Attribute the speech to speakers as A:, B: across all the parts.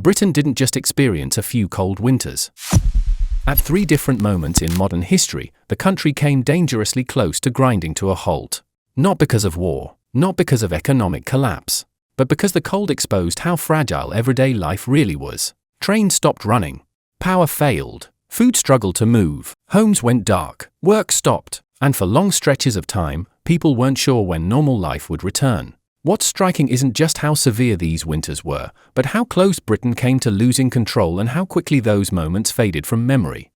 A: Britain didn't just experience a few cold winters. At 3 different moments in modern history, the country came dangerously close to grinding to a halt. Not because of war, not because of economic collapse, but because the cold exposed how fragile everyday life really was. Trains stopped running. Power failed. Food struggled to move. Homes went dark. Work stopped. And for long stretches of time, people weren't sure when normal life would return. What's striking isn't just how severe these winters were, but how close Britain came to losing control and how quickly those moments faded from memory.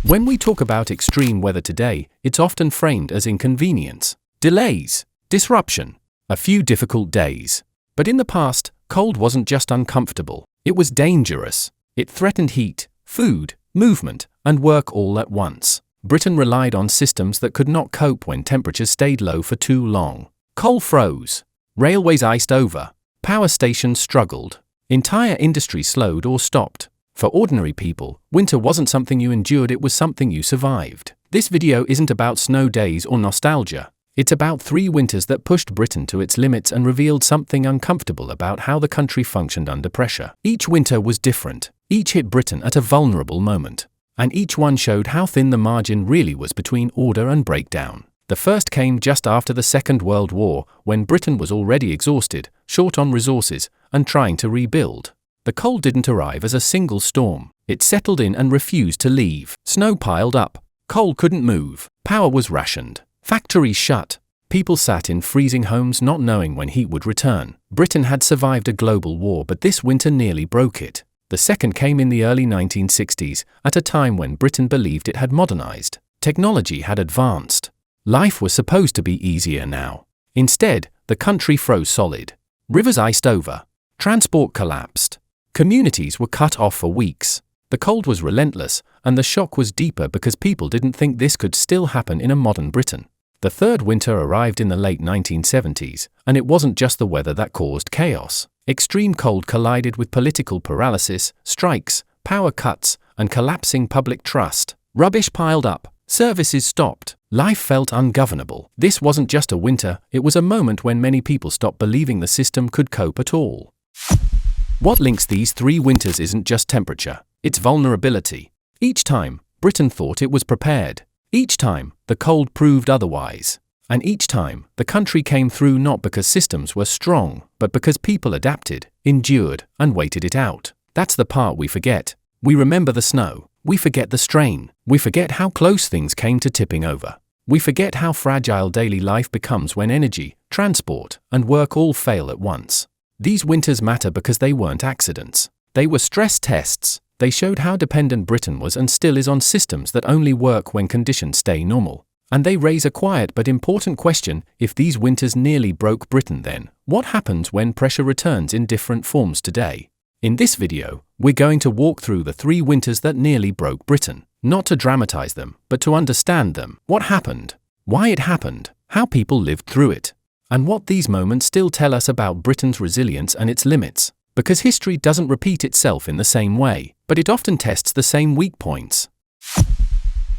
A: When we talk about extreme weather today, it's often framed as inconvenience, delays, disruption, a few difficult days. But in the past, cold wasn't just uncomfortable, it was dangerous. It threatened heat, food, movement, and work all at once. Britain relied on systems that could not cope when temperatures stayed low for too long. Coal froze. Railways iced over. Power stations struggled. Entire industries slowed or stopped. For ordinary people, winter wasn't something you endured, it was something you survived. This video isn't about snow days or nostalgia. It's about 3 winters that pushed Britain to its limits and revealed something uncomfortable about how the country functioned under pressure. Each winter was different. Each hit Britain at a vulnerable moment. And each one showed how thin the margin really was between order and breakdown. The first came just after the Second World War, when Britain was already exhausted, short on resources, and trying to rebuild. The cold didn't arrive as a single storm. It settled in and refused to leave. Snow piled up. Coal couldn't move. Power was rationed. Factories shut. People sat in freezing homes not knowing when heat would return. Britain had survived a global war, but this winter nearly broke it. The second came in the early 1960s, at a time when Britain believed it had modernized. Technology had advanced. Life was supposed to be easier now. Instead, the country froze solid. Rivers iced over. Transport collapsed. Communities were cut off for weeks. The cold was relentless, and the shock was deeper because people didn't think this could still happen in a modern Britain. The third winter arrived in the late 1970s, and it wasn't just the weather that caused chaos. Extreme cold collided with political paralysis, strikes, power cuts, and collapsing public trust. Rubbish piled up. Services stopped. Life felt ungovernable. This wasn't just a winter, it was a moment when many people stopped believing the system could cope at all. What links these 3 winters isn't just temperature, it's vulnerability. Each time, Britain thought it was prepared. Each time, the cold proved otherwise. And each time, the country came through not because systems were strong, but because people adapted, endured, and waited it out. That's the part we forget. We remember the snow. We forget the strain. We forget how close things came to tipping over. We forget how fragile daily life becomes when energy, transport, and work all fail at once. These winters matter because they weren't accidents. They were stress tests. They showed how dependent Britain was and still is on systems that only work when conditions stay normal. And they raise a quiet but important question: if these winters nearly broke Britain, then what happens when pressure returns in different forms today? In this video, we're going to walk through the 3 winters that nearly broke Britain, not to dramatize them, but to understand them. What happened? Why it happened? How people lived through it? And what these moments still tell us about Britain's resilience and its limits. Because history doesn't repeat itself in the same way, but it often tests the same weak points.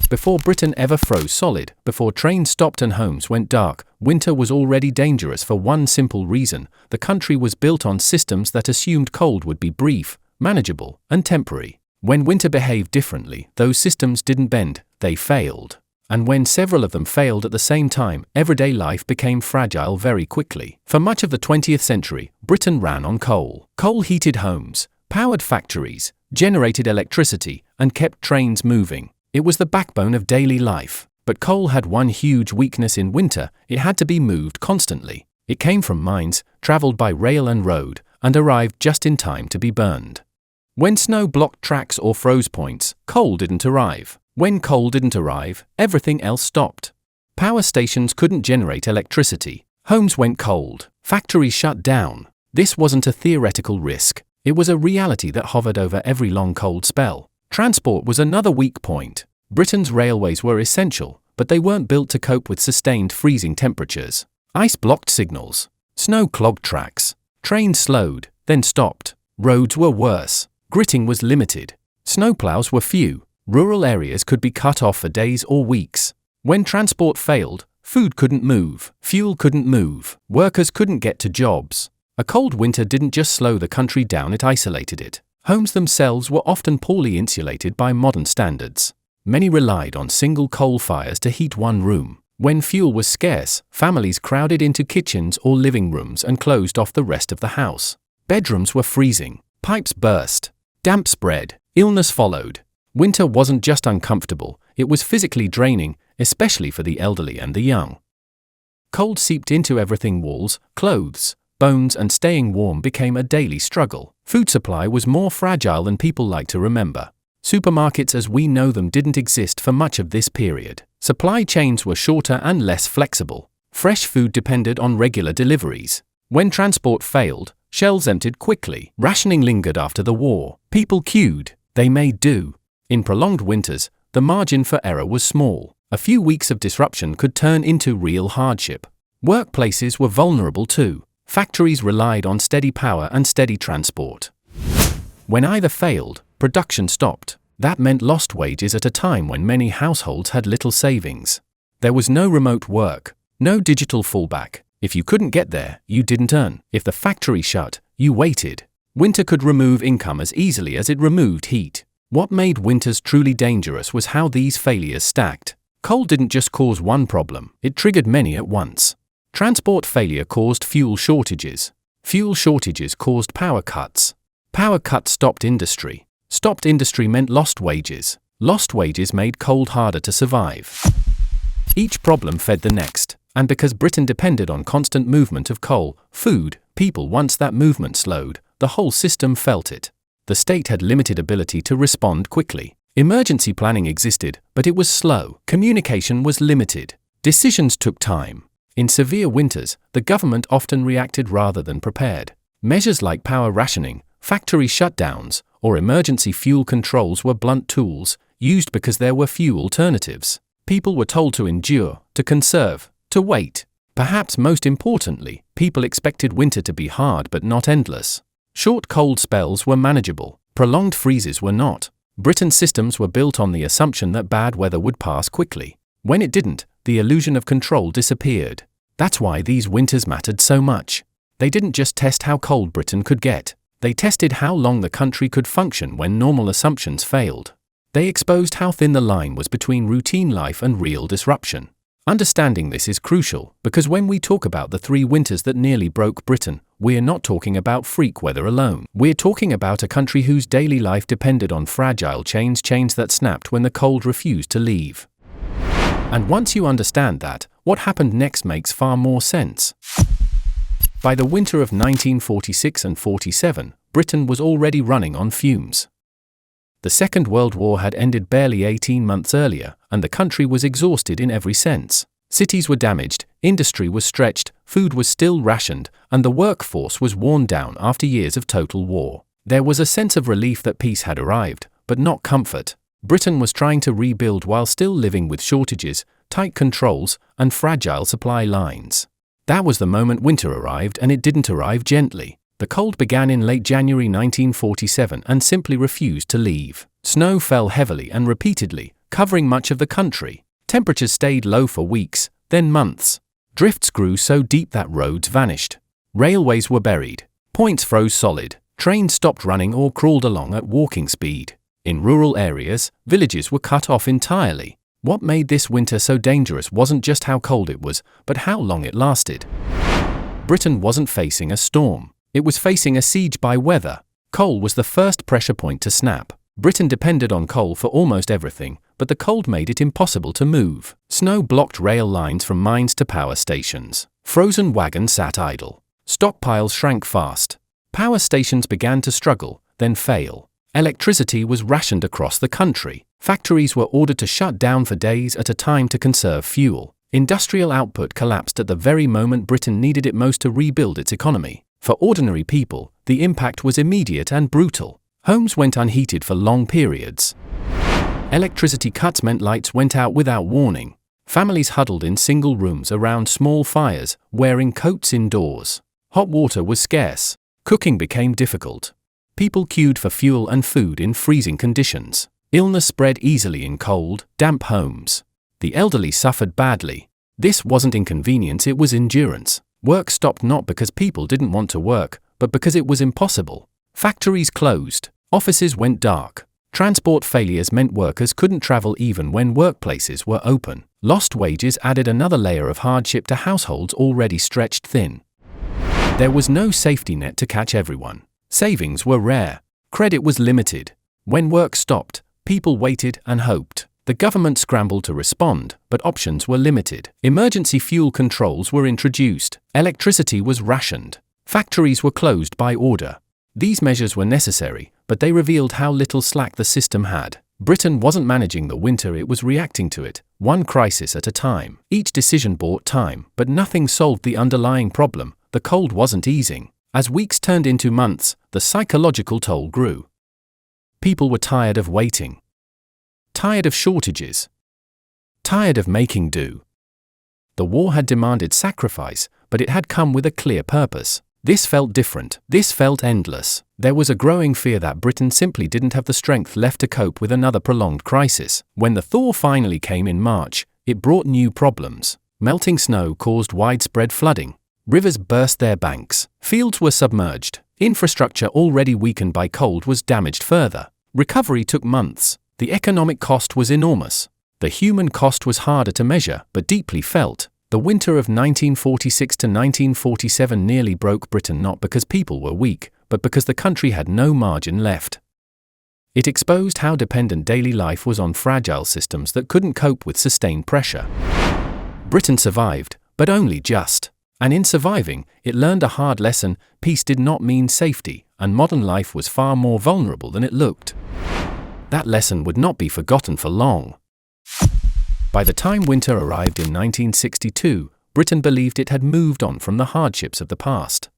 A: Before Britain ever froze solid, before trains stopped and homes went dark, winter was already dangerous for one simple reason: the country was built on systems that assumed cold would be brief, manageable, and temporary. When winter behaved differently, those systems didn't bend, they failed. And when several of them failed at the same time, everyday life became fragile very quickly. For much of the 20th century, Britain ran on coal. Coal heated homes, powered factories, generated electricity, and kept trains moving. It was the backbone of daily life. But coal had one huge weakness: in winter, it had to be moved constantly. It came from mines, traveled by rail and road, and arrived just in time to be burned. When snow blocked tracks or froze points, coal didn't arrive. When coal didn't arrive, everything else stopped. Power stations couldn't generate electricity. Homes went cold. Factories shut down. This wasn't a theoretical risk. It was a reality that hovered over every long cold spell. Transport was another weak point. Britain's railways were essential, but they weren't built to cope with sustained freezing temperatures. Ice blocked signals. Snow clogged tracks. Trains slowed, then stopped. Roads were worse. Gritting was limited. Snowplows were few. Rural areas could be cut off for days or weeks. When transport failed, food couldn't move, fuel couldn't move, workers couldn't get to jobs. A cold winter didn't just slow the country down, it isolated it. Homes themselves were often poorly insulated by modern standards. Many relied on single coal fires to heat one room. When fuel was scarce, families crowded into kitchens or living rooms and closed off the rest of the house. Bedrooms were freezing, pipes burst, damp spread, illness followed. Winter wasn't just uncomfortable, it was physically draining, especially for the elderly and the young. Cold seeped into everything: walls, clothes, bones, and staying warm became a daily struggle. Food supply was more fragile than people like to remember. Supermarkets as we know them didn't exist for much of this period. Supply chains were shorter and less flexible. Fresh food depended on regular deliveries. When transport failed, shelves emptied quickly. Rationing lingered after the war. People queued. They made do. In prolonged winters, the margin for error was small. A few weeks of disruption could turn into real hardship. Workplaces were vulnerable too. Factories relied on steady power and steady transport. When either failed, production stopped. That meant lost wages at a time when many households had little savings. There was no remote work, no digital fallback. If you couldn't get there, you didn't earn. If the factory shut, you waited. Winter could remove income as easily as it removed heat. What made winters truly dangerous was how these failures stacked. Cold didn't just cause one problem, it triggered many at once. Transport failure caused fuel shortages. Fuel shortages caused power cuts. Power cuts stopped industry. Stopped industry meant lost wages. Lost wages made cold harder to survive. Each problem fed the next, and because Britain depended on constant movement of coal, food, people, once that movement slowed, the whole system felt it. The state had limited ability to respond quickly. Emergency planning existed, but it was slow. Communication was limited. Decisions took time. In severe winters, the government often reacted rather than prepared. Measures like power rationing, factory shutdowns, or emergency fuel controls were blunt tools, used because there were few alternatives. People were told to endure, to conserve, to wait. Perhaps most importantly, people expected winter to be hard but not endless. Short cold spells were manageable. Prolonged freezes were not. Britain's systems were built on the assumption that bad weather would pass quickly. When it didn't, the illusion of control disappeared. That's why these winters mattered so much. They didn't just test how cold Britain could get. They tested how long the country could function when normal assumptions failed. They exposed how thin the line was between routine life and real disruption. Understanding this is crucial, because when we talk about the 3 winters that nearly broke Britain, we're not talking about freak weather alone. We're talking about a country whose daily life depended on fragile chains that snapped when the cold refused to leave. And once you understand that, what happened next makes far more sense. By the winter of 1946 and 47, Britain was already running on fumes. The Second World War had ended barely 18 months earlier, and the country was exhausted in every sense. Cities were damaged, industry was stretched, food was still rationed, and the workforce was worn down after years of total war. There was a sense of relief that peace had arrived, but not comfort. Britain was trying to rebuild while still living with shortages, tight controls, and fragile supply lines. That was the moment winter arrived, and it didn't arrive gently. The cold began in late January 1947 and simply refused to leave. Snow fell heavily and repeatedly, covering much of the country. Temperatures stayed low for weeks, then months. Drifts grew so deep that roads vanished. Railways were buried. Points froze solid. Trains stopped running or crawled along at walking speed. In rural areas, villages were cut off entirely. What made this winter so dangerous wasn't just how cold it was, but how long it lasted. Britain wasn't facing a storm. It was facing a siege by weather. Coal was the first pressure point to snap. Britain depended on coal for almost everything, but the cold made it impossible to move. Snow blocked rail lines from mines to power stations. Frozen wagons sat idle. Stockpiles shrank fast. Power stations began to struggle, then fail. Electricity was rationed across the country. Factories were ordered to shut down for days at a time to conserve fuel. Industrial output collapsed at the very moment Britain needed it most to rebuild its economy. For ordinary people, the impact was immediate and brutal. Homes went unheated for long periods. Electricity cuts meant lights went out without warning. Families huddled in single rooms around small fires, wearing coats indoors. Hot water was scarce. Cooking became difficult. People queued for fuel and food in freezing conditions. Illness spread easily in cold, damp homes. The elderly suffered badly. This wasn't inconvenience, it was endurance. Work stopped not because people didn't want to work, but because it was impossible. Factories closed, offices went dark. Transport failures meant workers couldn't travel even when workplaces were open. Lost wages added another layer of hardship to households already stretched thin. There was no safety net to catch everyone. Savings were rare. Credit was limited. When work stopped, people waited and hoped. The government scrambled to respond, but options were limited. Emergency fuel controls were introduced. Electricity was rationed. Factories were closed by order. These measures were necessary, but they revealed how little slack the system had. Britain wasn't managing the winter, it was reacting to it, one crisis at a time. Each decision bought time, but nothing solved the underlying problem. The cold wasn't easing. As weeks turned into months, the psychological toll grew. People were tired of waiting. Tired of shortages. Tired of making do. The war had demanded sacrifice, but it had come with a clear purpose. This felt different. This felt endless. There was a growing fear that Britain simply didn't have the strength left to cope with another prolonged crisis. When the thaw finally came in March, it brought new problems. Melting snow caused widespread flooding. Rivers burst their banks. Fields were submerged. Infrastructure already weakened by cold was damaged further. Recovery took months. The economic cost was enormous. The human cost was harder to measure, but deeply felt. The winter of 1946 to 1947 nearly broke Britain, not because people were weak, but because the country had no margin left. It exposed how dependent daily life was on fragile systems that couldn't cope with sustained pressure. Britain survived, but only just. And in surviving, it learned a hard lesson: peace did not mean safety, and modern life was far more vulnerable than it looked. That lesson would not be forgotten for long. By the time winter arrived in 1962, Britain believed it had moved on from the hardships of the past.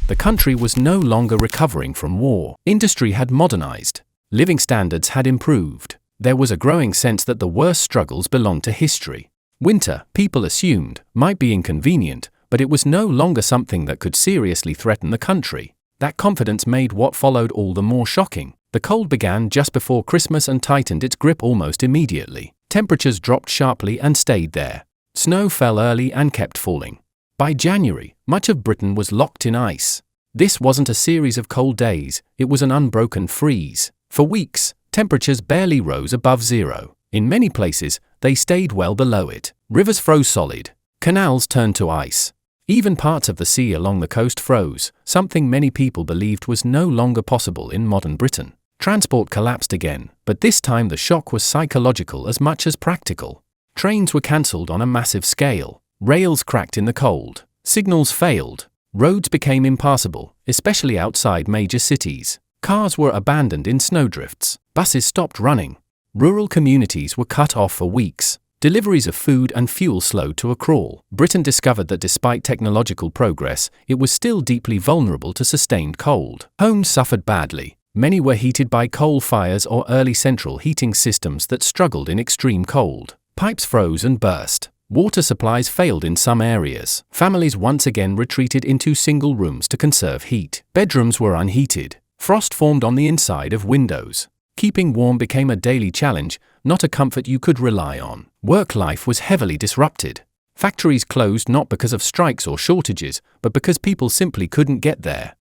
A: The country was no longer recovering from war. Industry had modernized. Living standards had improved. There was a growing sense that the worst struggles belonged to history. Winter, people assumed, might be inconvenient, but it was no longer something that could seriously threaten the country. That confidence made what followed all the more shocking. The cold began just before Christmas and tightened its grip almost immediately. Temperatures dropped sharply and stayed there. Snow fell early and kept falling. By January, much of Britain was locked in ice. This wasn't a series of cold days, it was an unbroken freeze. For weeks, temperatures barely rose above zero. In many places, they stayed well below it. Rivers froze solid. Canals turned to ice. Even parts of the sea along the coast froze, something many people believed was no longer possible in modern Britain. Transport collapsed again, but this time the shock was psychological as much as practical. Trains were cancelled on a massive scale. Rails cracked in the cold. Signals failed. Roads became impassable, especially outside major cities. Cars were abandoned in snowdrifts. Buses stopped running. Rural communities were cut off for weeks. Deliveries of food and fuel slowed to a crawl. Britain discovered that despite technological progress, it was still deeply vulnerable to sustained cold. Homes suffered badly. Many were heated by coal fires or early central heating systems that struggled in extreme cold. Pipes froze and burst. Water supplies failed in some areas. Families once again retreated into single rooms to conserve heat. Bedrooms were unheated. Frost formed on the inside of windows. Keeping warm became a daily challenge, not a comfort you could rely on. Work life was heavily disrupted. Factories closed not because of strikes or shortages, but because people simply couldn't get there.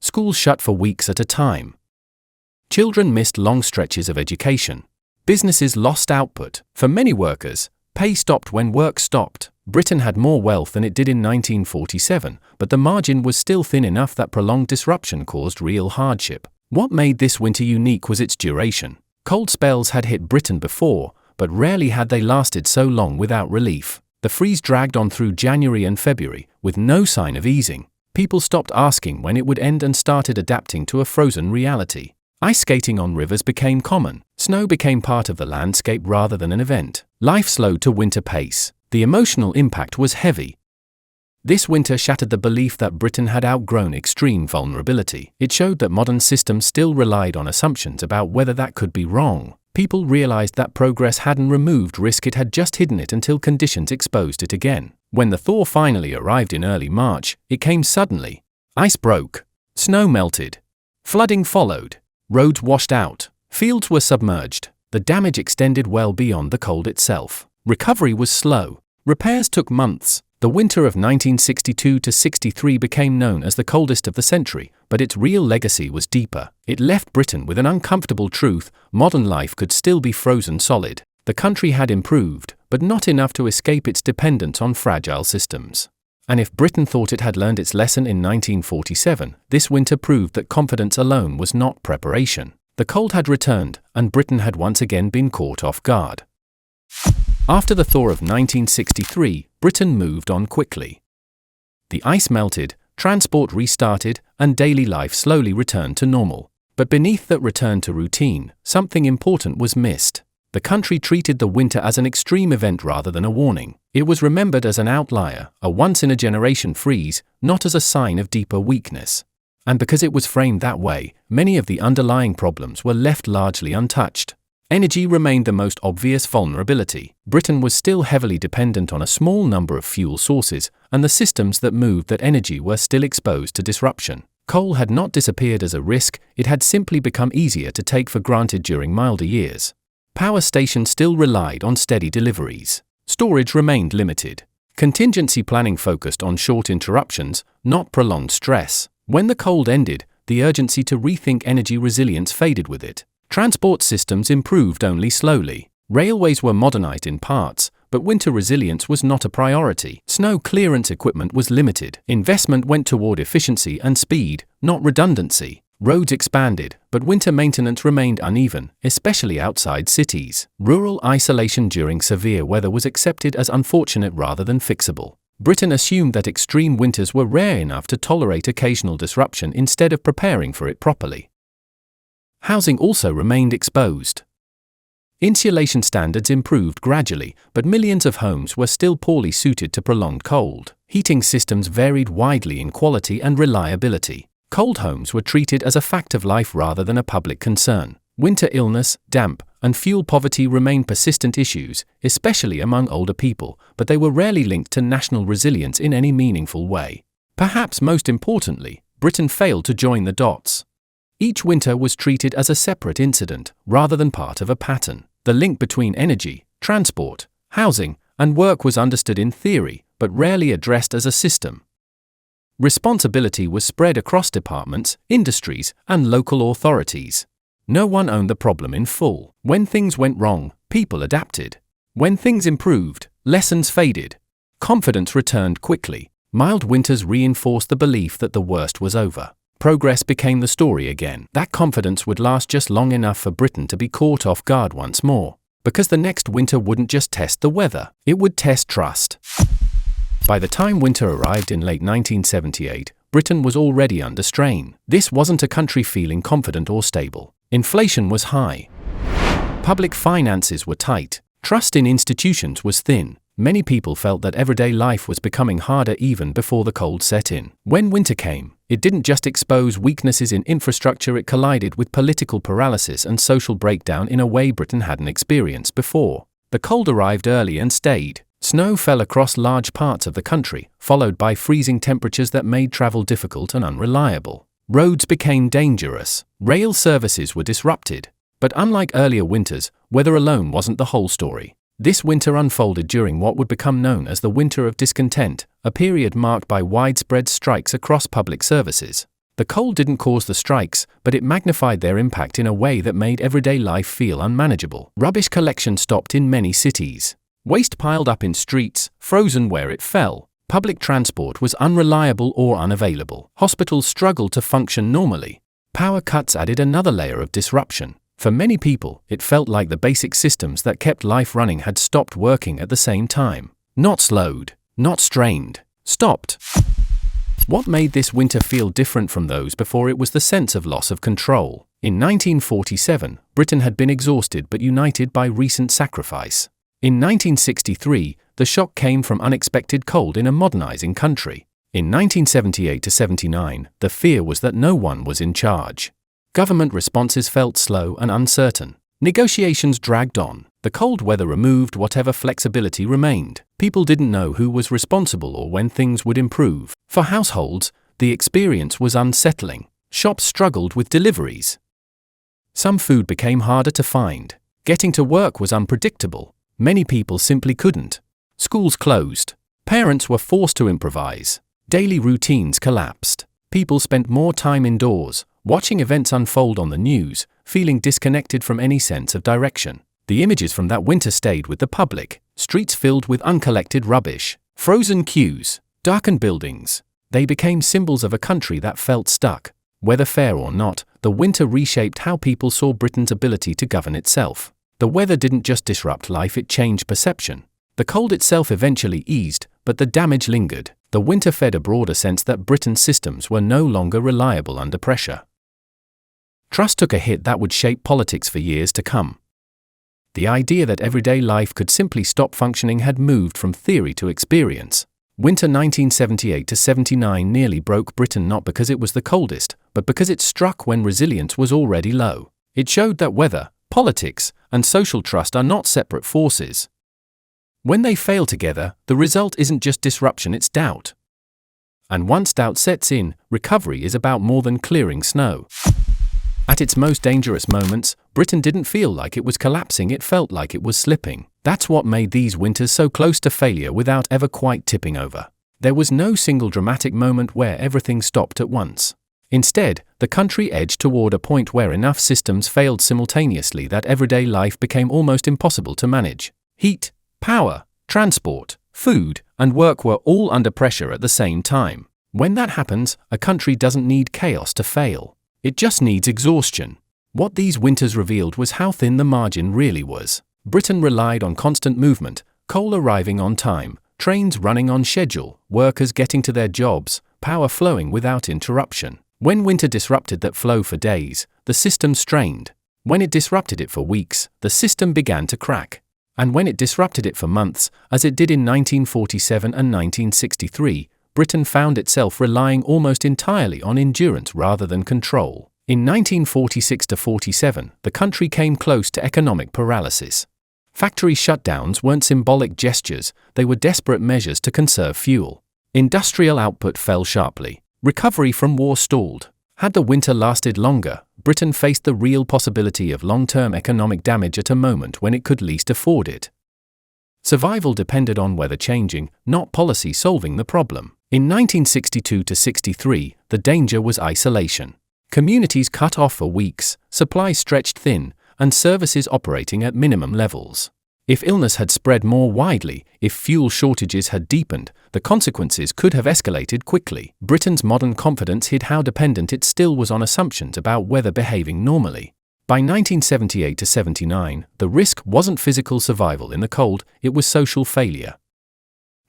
A: Schools shut for weeks at a time. Children missed long stretches of education. Businesses lost output. For many workers, pay stopped when work stopped. Britain had more wealth than it did in 1947, but the margin was still thin enough that prolonged disruption caused real hardship. What made this winter unique was its duration. Cold spells had hit Britain before, but rarely had they lasted so long without relief. The freeze dragged on through January and February, with no sign of easing. People stopped asking when it would end and started adapting to a frozen reality. Ice skating on rivers became common. Snow became part of the landscape rather than an event. Life slowed to winter pace. The emotional impact was heavy. This winter shattered the belief that Britain had outgrown extreme vulnerability. It showed that modern systems still relied on assumptions about whether that could be wrong. People realized that progress hadn't removed risk, it had just hidden it until conditions exposed it again. When the thaw finally arrived in early March, it came suddenly. Ice broke. Snow melted. Flooding followed. Roads washed out. Fields were submerged. The damage extended well beyond the cold itself. Recovery was slow. Repairs took months. The winter of 1962–63 became known as the coldest of the century, but its real legacy was deeper. It left Britain with an uncomfortable truth: modern life could still be frozen solid. The country had improved, but not enough to escape its dependence on fragile systems. And if Britain thought it had learned its lesson in 1947, this winter proved that confidence alone was not preparation. The cold had returned, and Britain had once again been caught off guard. After the thaw of 1963, Britain moved on quickly. The ice melted, transport restarted, and daily life slowly returned to normal. But beneath that return to routine, something important was missed. The country treated the winter as an extreme event rather than a warning. It was remembered as an outlier, a once-in-a-generation freeze, not as a sign of deeper weakness. And because it was framed that way, many of the underlying problems were left largely untouched. Energy remained the most obvious vulnerability. Britain was still heavily dependent on a small number of fuel sources, and the systems that moved that energy were still exposed to disruption. Coal had not disappeared as a risk, it had simply become easier to take for granted during milder years. Power stations still relied on steady deliveries. Storage remained limited. Contingency planning focused on short interruptions, not prolonged stress. When the cold ended, the urgency to rethink energy resilience faded with it. Transport systems improved only slowly. Railways were modernized in parts, but winter resilience was not a priority. Snow clearance equipment was limited. Investment went toward efficiency and speed, not redundancy. Roads expanded, but winter maintenance remained uneven, especially outside cities. Rural isolation during severe weather was accepted as unfortunate rather than fixable. Britain assumed that extreme winters were rare enough to tolerate occasional disruption instead of preparing for it properly. Housing also remained exposed. Insulation standards improved gradually, but millions of homes were still poorly suited to prolonged cold. Heating systems varied widely in quality and reliability. Cold homes were treated as a fact of life rather than a public concern. Winter illness, damp, and fuel poverty remained persistent issues, especially among older people, but they were rarely linked to national resilience in any meaningful way. Perhaps most importantly, Britain failed to join the dots. Each winter was treated as a separate incident, rather than part of a pattern. The link between energy, transport, housing, and work was understood in theory, but rarely addressed as a system. Responsibility was spread across departments, industries, and local authorities. No one owned the problem in full. When things went wrong, people adapted. When things improved, lessons faded. Confidence returned quickly. Mild winters reinforced the belief that the worst was over. Progress became the story again. That confidence would last just long enough for Britain to be caught off guard once more. Because the next winter wouldn't just test the weather, it would test trust. By the time winter arrived in late 1978, Britain was already under strain. This wasn't a country feeling confident or stable. Inflation was high. Public finances were tight. Trust in institutions was thin. Many people felt that everyday life was becoming harder even before the cold set in. When winter came, it didn't just expose weaknesses in infrastructure, it collided with political paralysis and social breakdown in a way Britain hadn't experienced before. The cold arrived early and stayed. Snow fell across large parts of the country, followed by freezing temperatures that made travel difficult and unreliable. Roads became dangerous. Rail services were disrupted. But unlike earlier winters, weather alone wasn't the whole story. This winter unfolded during what would become known as the Winter of Discontent, a period marked by widespread strikes across public services. The cold didn't cause the strikes, but it magnified their impact in a way that made everyday life feel unmanageable. Rubbish collection stopped in many cities. Waste piled up in streets, frozen where it fell. Public transport was unreliable or unavailable. Hospitals struggled to function normally. Power cuts added another layer of disruption. For many people, it felt like the basic systems that kept life running had stopped working at the same time. Not slowed, not strained, stopped. What made this winter feel different from those before it was the sense of loss of control. In 1947, Britain had been exhausted but united by recent sacrifice. In 1963, the shock came from unexpected cold in a modernizing country. In 1978–79, the fear was that no one was in charge. Government responses felt slow and uncertain. Negotiations dragged on. The cold weather removed whatever flexibility remained. People didn't know who was responsible or when things would improve. For households, the experience was unsettling. Shops struggled with deliveries. Some food became harder to find. Getting to work was unpredictable. Many people simply couldn't. Schools closed. Parents were forced to improvise. Daily routines collapsed. People spent more time indoors, watching events unfold on the news, feeling disconnected from any sense of direction. The images from that winter stayed with the public. Streets filled with uncollected rubbish, frozen queues, darkened buildings. They became symbols of a country that felt stuck. Whether fair or not, the winter reshaped how people saw Britain's ability to govern itself. The weather didn't just disrupt life, it changed perception. The cold itself eventually eased, but the damage lingered. The winter fed a broader sense that Britain's systems were no longer reliable under pressure. Trust took a hit that would shape politics for years to come. The idea that everyday life could simply stop functioning had moved from theory to experience. Winter 1978-79 nearly broke Britain not because it was the coldest, but because it struck when resilience was already low. It showed that weather, politics, and social trust are not separate forces. When they fail together, the result isn't just disruption, it's doubt. And once doubt sets in, recovery is about more than clearing snow. At its most dangerous moments, Britain didn't feel like it was collapsing, it felt like it was slipping. That's what made these winters so close to failure without ever quite tipping over. There was no single dramatic moment where everything stopped at once. Instead, the country edged toward a point where enough systems failed simultaneously that everyday life became almost impossible to manage. Heat, power, transport, food, and work were all under pressure at the same time. When that happens, a country doesn't need chaos to fail. It just needs exhaustion. What these winters revealed was how thin the margin really was. Britain relied on constant movement, coal arriving on time, trains running on schedule, workers getting to their jobs, power flowing without interruption. When winter disrupted that flow for days, the system strained. When it disrupted it for weeks, the system began to crack. And when it disrupted it for months, as it did in 1947 and 1963, Britain found itself relying almost entirely on endurance rather than control. In 1946-47, the country came close to economic paralysis. Factory shutdowns weren't symbolic gestures, they were desperate measures to conserve fuel. Industrial output fell sharply. Recovery from war stalled. Had the winter lasted longer, Britain faced the real possibility of long-term economic damage at a moment when it could least afford it. Survival depended on weather changing, not policy solving the problem. In 1962-63, the danger was isolation. Communities cut off for weeks, supplies stretched thin, and services operating at minimum levels. If illness had spread more widely, if fuel shortages had deepened, the consequences could have escalated quickly. Britain's modern confidence hid how dependent it still was on assumptions about weather behaving normally. By 1978-79, the risk wasn't physical survival in the cold, it was social failure.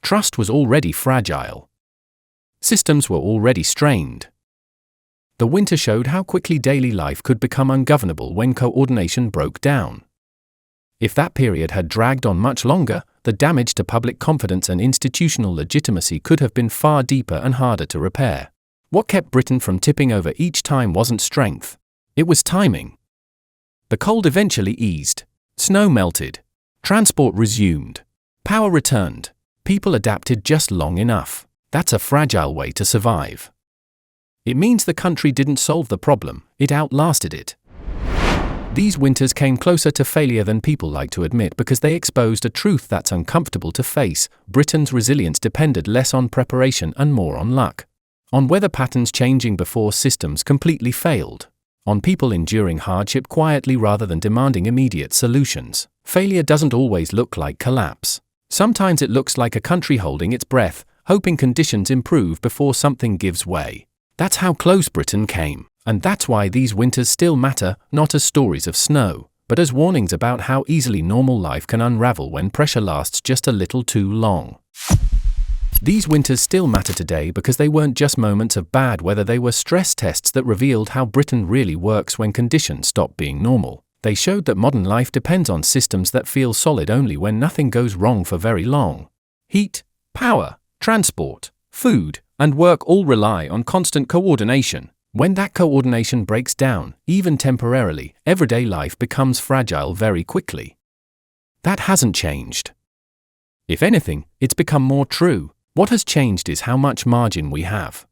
A: Trust was already fragile. Systems were already strained. The winter showed how quickly daily life could become ungovernable when coordination broke down. If that period had dragged on much longer, the damage to public confidence and institutional legitimacy could have been far deeper and harder to repair. What kept Britain from tipping over each time wasn't strength. It was timing. The cold eventually eased. Snow melted. Transport resumed. Power returned. People adapted just long enough. That's a fragile way to survive. It means the country didn't solve the problem, it outlasted it. These winters came closer to failure than people like to admit because they exposed a truth that's uncomfortable to face. Britain's resilience depended less on preparation and more on luck. On weather patterns changing before systems completely failed. On people enduring hardship quietly rather than demanding immediate solutions. Failure doesn't always look like collapse. Sometimes it looks like a country holding its breath, hoping conditions improve before something gives way. That's how close Britain came, and that's why these winters still matter, not as stories of snow, but as warnings about how easily normal life can unravel when pressure lasts just a little too long. These winters still matter today because they weren't just moments of bad weather, they were stress tests that revealed how Britain really works when conditions stop being normal. They showed that modern life depends on systems that feel solid only when nothing goes wrong for very long. Heat, power, transport, food, and work all rely on constant coordination. When that coordination breaks down, even temporarily, everyday life becomes fragile very quickly. That hasn't changed. If anything, it's become more true. What has changed is how much margin we have.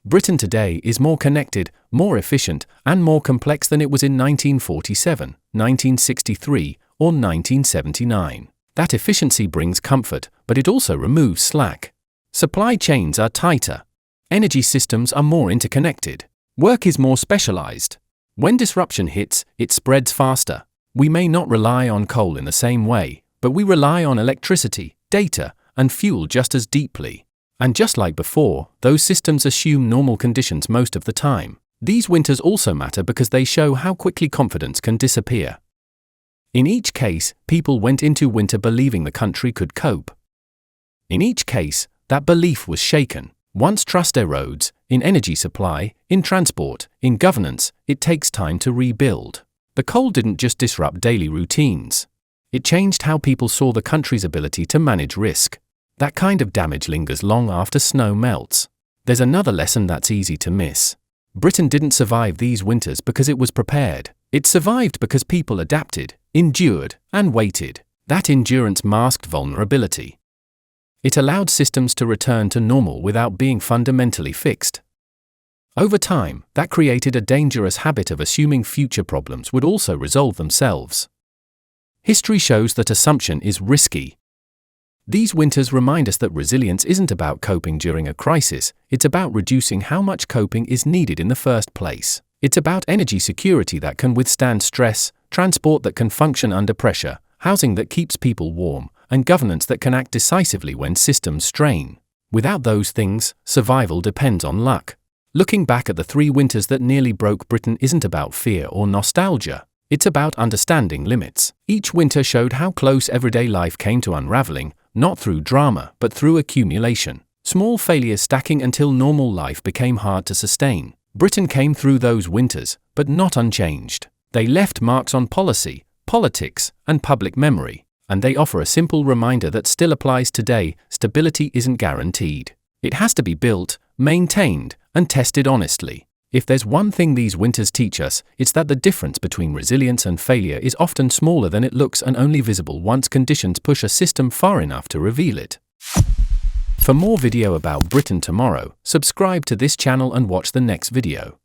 A: Britain today is more connected, more efficient, and more complex than it was in 1947, 1963, or 1979. That efficiency brings comfort, but it also removes slack. Supply chains are tighter. Energy systems are more interconnected. Work is more specialized. When disruption hits, it spreads faster. We may not rely on coal in the same way, but we rely on electricity, data, and fuel just as deeply. And just like before, those systems assume normal conditions most of the time. These winters also matter because they show how quickly confidence can disappear. In each case, people went into winter believing the country could cope. In each case, that belief was shaken. Once trust erodes, in energy supply, in transport, in governance, it takes time to rebuild. The cold didn't just disrupt daily routines. It changed how people saw the country's ability to manage risk. That kind of damage lingers long after snow melts. There's another lesson that's easy to miss. Britain didn't survive these winters because it was prepared. It survived because people adapted, endured, and waited. That endurance masked vulnerability. It allowed systems to return to normal without being fundamentally fixed. Over time, that created a dangerous habit of assuming future problems would also resolve themselves. History shows that assumption is risky. These winters remind us that resilience isn't about coping during a crisis, it's about reducing how much coping is needed in the first place. It's about energy security that can withstand stress, transport that can function under pressure, housing that keeps people warm, and governance that can act decisively when systems strain. Without those things, survival depends on luck. Looking back at the 3 winters that nearly broke Britain isn't about fear or nostalgia. It's about understanding limits. Each winter showed how close everyday life came to unraveling, not through drama, but through accumulation. Small failures stacking until normal life became hard to sustain. Britain came through those winters, but not unchanged. They left marks on policy, politics, and public memory, and they offer a simple reminder that still applies today: stability isn't guaranteed. It has to be built, maintained, and tested honestly. If there's one thing these winters teach us, it's that the difference between resilience and failure is often smaller than it looks and only visible once conditions push a system far enough to reveal it. For more video about Britain tomorrow, subscribe to this channel and watch the next video.